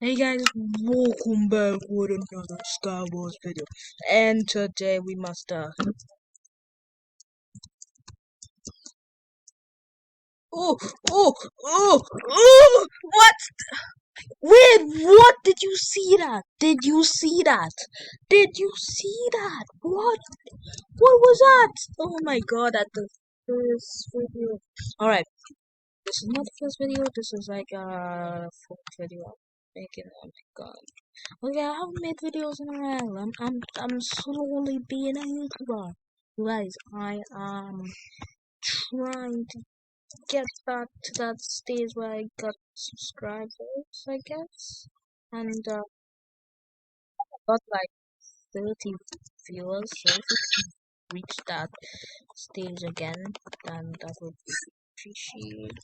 Hey guys, welcome back with another Star Wars video. And today we must oh oh oh oh what? Wait, what did you see that? Did you see that? Did you see that? What was that? Oh my god, at the first video. Alright, this is not the first video, this is like fourth video I'm making. Oh my god. Okay, I haven't made videos in a while. I'm slowly being a YouTuber. You guys, I am trying to get back to that stage where I got subscribers, I guess. And got like 30 viewers. So if we can reach that stage again, then that would be appreciated.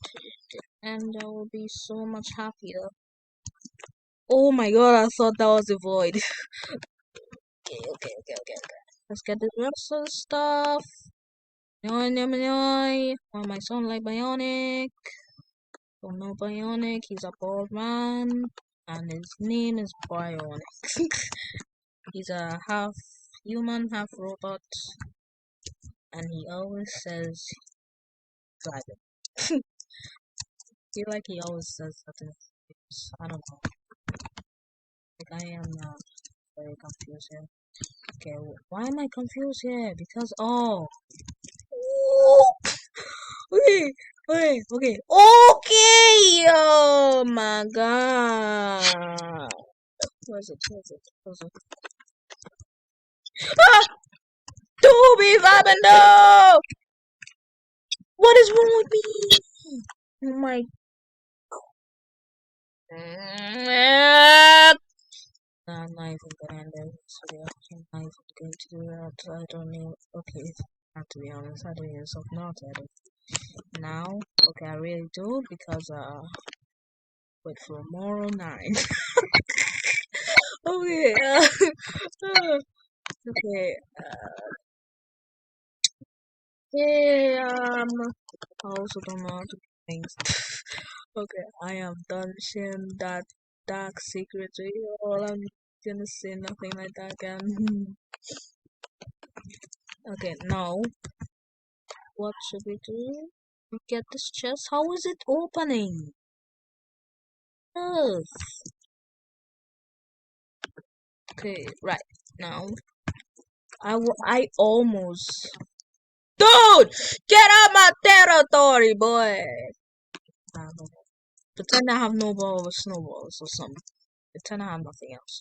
And I will be so much happier. Oh my god, I thought that was a void. Okay. Let's get the rest of the stuff. Why my son like Bionic? Don't know Bionic, he's a bald man. And his name is Bionic. He's a half human, half robot. And he always says driving. I feel like he always says that in his videos. I don't know. Like I am very confused here. Okay, why am I confused here? Because okay, okay. Oh my god. Where's it? Ah! Toby Fabendo! What is wrong with me? Oh my. I'm not even gonna end this video. I'm not even going to do that. I don't know. Okay, to be honest, I don't even self not edit. Now, okay, I really do because wait for tomorrow 9. Okay, okay, yeah, I also don't know how to do things. Okay, I am done sharing that dark secret to you all. I'm gonna say nothing like that again. Okay, now, what should we do? We get this chest. How is it opening? Oh, okay, right, now, I almost... Dude! Get out my territory, boy! Pretend I have no ball with snowballs or something. Pretend I have nothing else.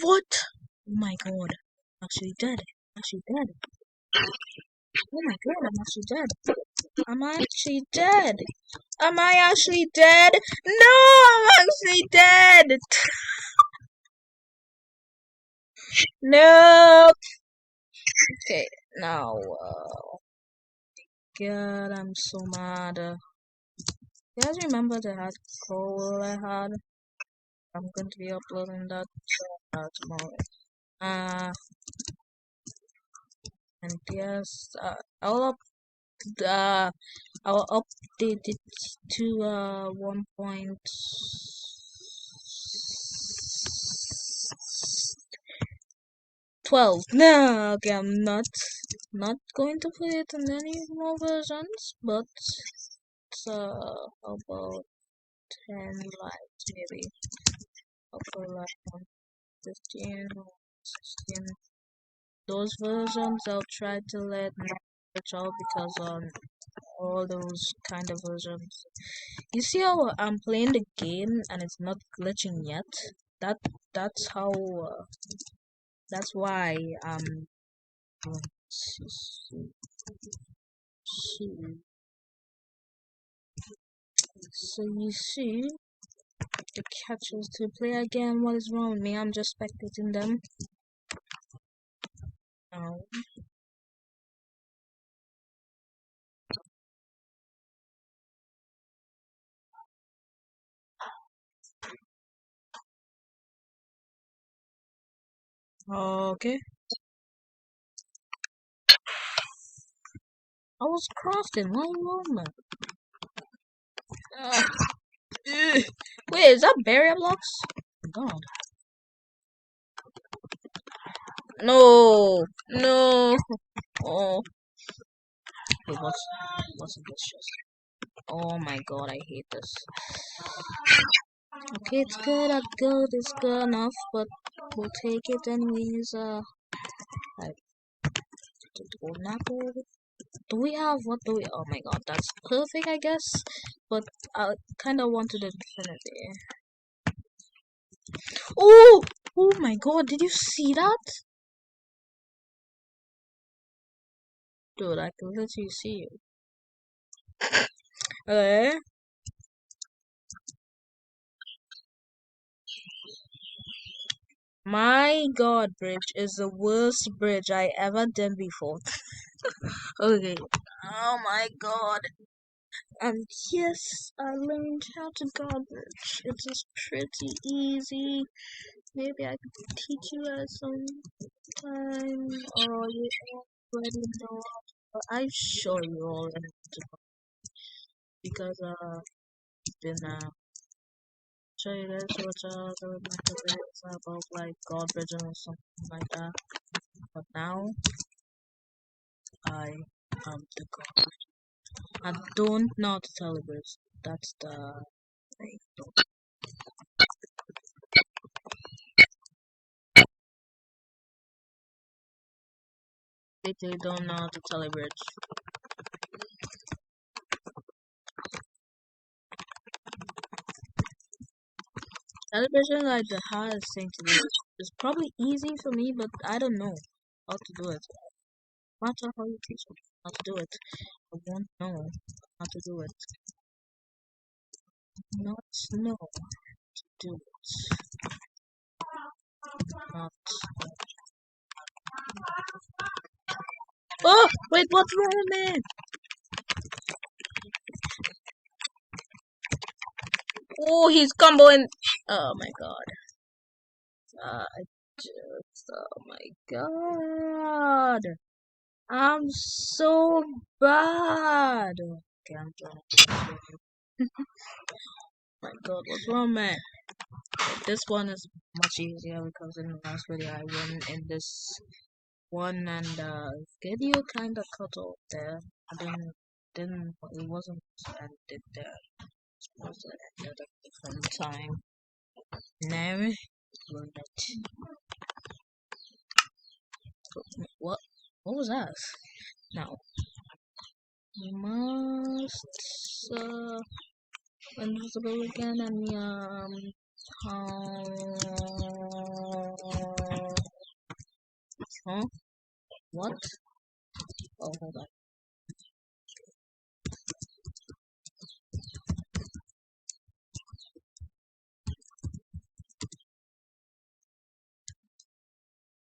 What? Oh my god. I'm actually dead. Oh my god, I'm actually dead. Am I actually dead? Am I actually dead? No, I'm actually dead. No. Okay, now, God, I'm so mad. You guys remember the hard goal I had? I'm going to be uploading that tomorrow. And yes, uh, I'll update it to 1.12. No, okay, I'm not going to put it in any more versions, but it's about 10 likes maybe. I'll put like 115 or 16. Those versions I'll try to let switch out because all those kind of versions. You see how I'm playing the game and it's not glitching yet? That that's how that's why see. So you see the catchers to play again. What is wrong with me? I'm just spectating them. Oh. Okay. I was crafting. What are you on, man? Wait, is that barrier blocks? God. No. No. Oh. Wait, what's in this chest? Oh my god, I hate this. Okay, it's good, it's good enough, but we'll take it anyways. Like, golden apple. Do we have, what do we, oh my god, that's perfect, I guess, but I kind of wanted infinity. Oh! Oh my god, did you see that? Dude, I can literally see you. Okay. My god, bridge is the worst bridge I ever done before. Okay. Oh my god. And yes, I learned how to guard bridge. It is pretty easy. Maybe I could teach you at some time, or you already know. But I'm sure you already know because it's been show you guys what the method is about like God bridging or something like that. But now I am the God. I don't know how to tell the bridge. That's the thing. They don't know how to tell a bridge. Celebration like the hardest thing to do. It's probably easy for me, but I don't know how to do it. No matter how you teach me how to do it, I won't know how to do it. Not know to do it. Not. Oh wait, what's wrong, man? Oh, he's comboing. Oh my god. I just. Oh my god. I'm so bad. Okay, I'm done. My god, what's wrong, man? This one is much easier because in the last video I won in this one and video kinda cut off there. I didn't it wasn't ended there. It was ended at a different time. Now run it. What was that? Now we must invisible again and huh? What? Oh, hold on.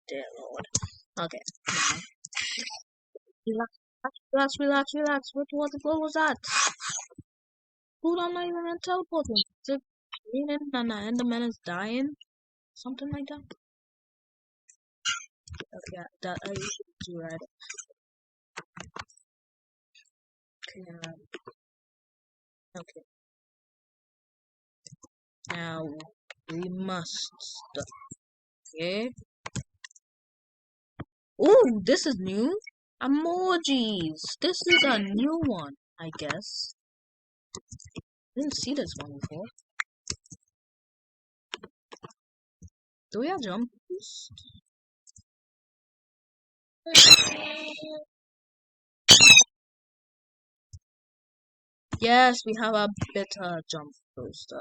Dear Lord. Okay. Relax, relax. What was that? Dude, I'm not even teleporting. Is it raining and the Enderman is dying? Something like that? Okay, that I should do right. Okay, okay. Now, we must stop. Okay? Ooh, this is new. Emojis. This is a new one, I guess. Didn't see this one before. Do we have jump boost? Yes, we have a better jump boost.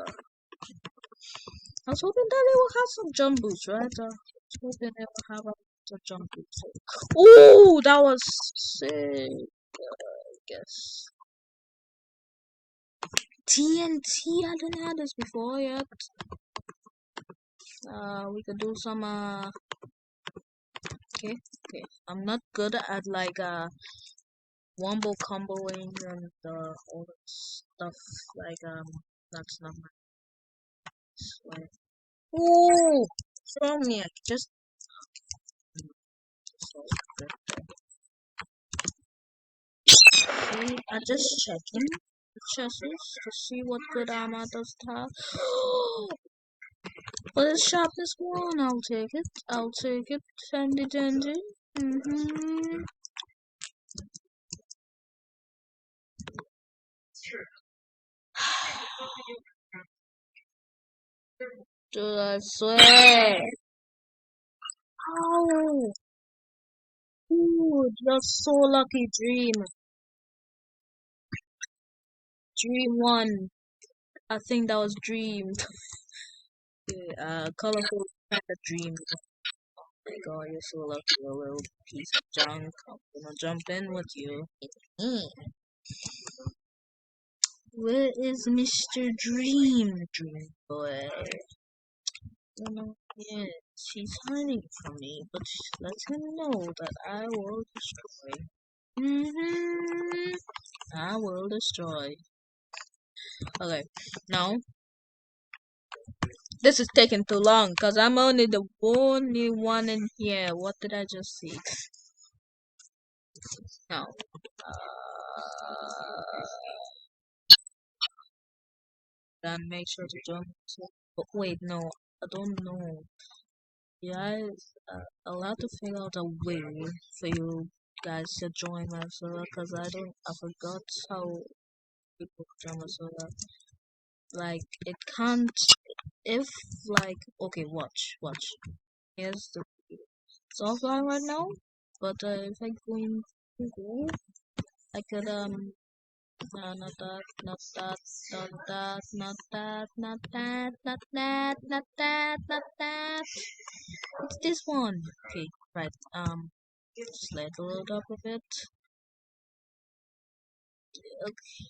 I was hoping that they will have some jump boost, right? I was hoping they will have a better jump boost. Ooh, that was sick. I guess. TNT, I didn't have this before yet. We could do some okay. I'm not good at like wombo comboing and all that stuff. Like that's not my way. Ooh, throw me. I just so good. See, I just checking. chests to see what good armor does it have. What is sharpness 1? I'll take it. I'll take it. Handy dandy. Mm-hmm. Dude, I swear. Ow! Dude, you're so lucky, Dream. Dream 1. I think that was Dream. Colorful kind of Dream. My God, you're so lucky, you little piece of junk. I'm gonna jump in with you. Where is Mr. Dream? Dream boy. Yes, he's hiding from me, but let him know that I will destroy. I will destroy. Okay, now this is taking too long because I'm only the only one in here. What did I just see? Now, then make sure to jump. But wait, no, I don't know. Guys, I'll have to figure out a way for you guys to join my server because I forgot how people join my server. Like, it can't, if, like, okay, watch. Here's the, it's offline right now, but if I go in Google, I could, not that, not that, not that, not that, not that, not that, not that, not that. It's this one. Okay, right, just let it load up a bit. Okay,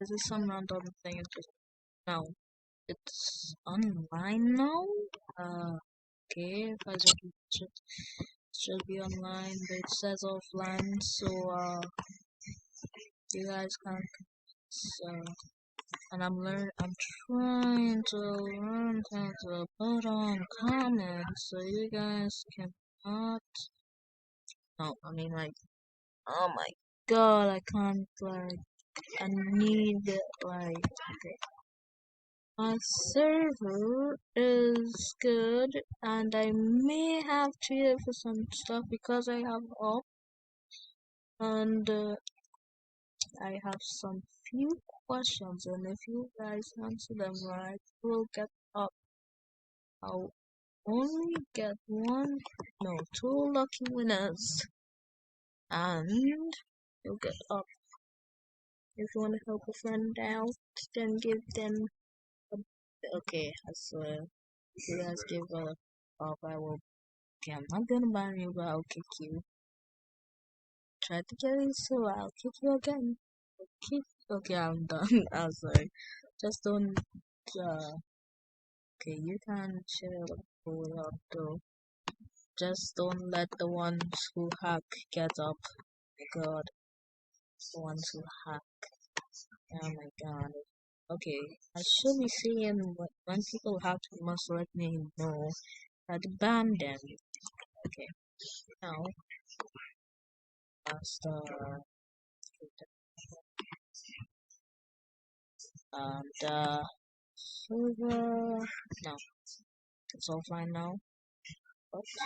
this is some random thing, it's just, now, it's online now? Okay, if I just should be online, but it says offline, so you guys can't. And I'm trying to learn how to put on comments, so you guys can not. No, I mean like, oh my God, I can't like. I need like. Okay. My server is good, and I may have cheated for some stuff because I have up, and I have some few questions, and if you guys answer them right, we'll get up. I'll only get one, no, two lucky winners, and you'll get up. If you want to help a friend out, then give them a, okay, I swear, if you guys give up, I will. Okay, I'm not gonna ban you, but I'll kick you. Try to get it, so I'll kick you again. Kick. Okay, I'm done. I'm sorry. Just don't. Okay, you can chill pull up though. Just don't let the ones who hack get up. God, the ones who hack. Oh my God. Okay, I should be seeing when people hack. You must let me know. Try to ban them. Okay, now that's the server. No, it's offline now. Oops.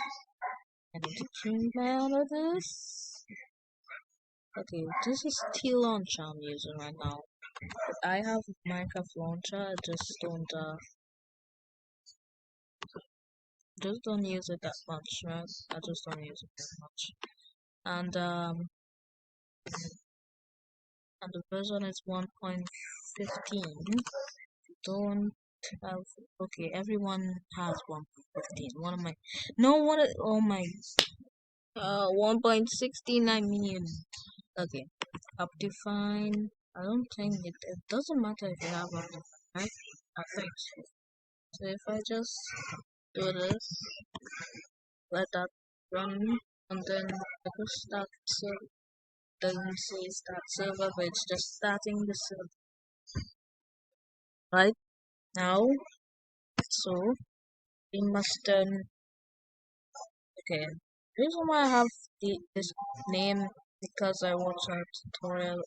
I need to change out of this. Okay, this is T-Launcher I'm using right now. I have Minecraft Launcher, I just don't use it that much, right? I just don't use it that much. And the version is 1.15. Don't have, okay, everyone has 1.15. One of my, no, oh my, 1.16 I mean. Okay, Optifine. I don't think it doesn't matter if you have Optifine, right? I think so. So if I just do this, let that run, and then I just start server, doesn't say start server, but it's just starting the server. Right now, so we must okay. reason why I have this name because I watched a tutorial